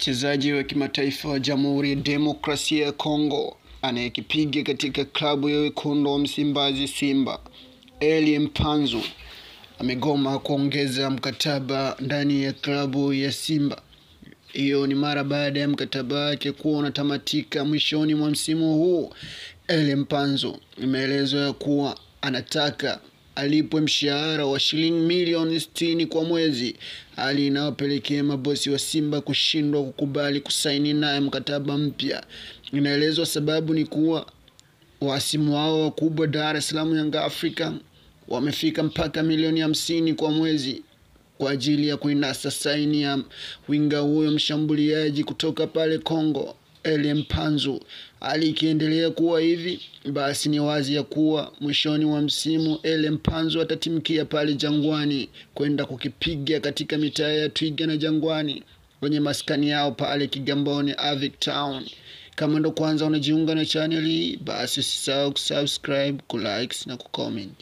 Mchezaji wa kimataifa wa Jamhuri ya Demokrasia ya Kongo anayekipiga katika klabu ya wekundu wa Msimbazi Simba, Elie Mpanzu amegoma kuongeza mkataba ndani ya klabu ya Simba. Hiyo ni mara baada ya mkataba wake kuwa unatamatika mwishoni mwa msimu huu. Elie Mpanzu imeelezwa kuwa anataka alipwe mshahara wa shilingi milioni 60 kwa mwezi, hali inayopelekea mabosi wa Simba kushindwa kukubali kusaini naye mkataba mpya. Inaelezwa sababu ni kuwa wasimu wao wakubwa Dar es Salaam Young Africa wamefika mpaka milioni 50 kwa mwezi kwa ajili ya kuinasa saini ya winga huyo mshambuliaji kutoka pale Kongo, Elie Mpanzu. Hali ikiendelea kuwa hivi, basi ni wazi ya kuwa mwishoni wa msimu Elie Mpanzu atatimkia pale Jangwani kwenda kukipiga katika mitaa ya Twiga na Jangwani kwenye maskani yao pale Kigamboni, Avic Town. Kama ndo kwanza unajiunga na channel hii, basi usisahau kusubscribe, kulike na kucomment.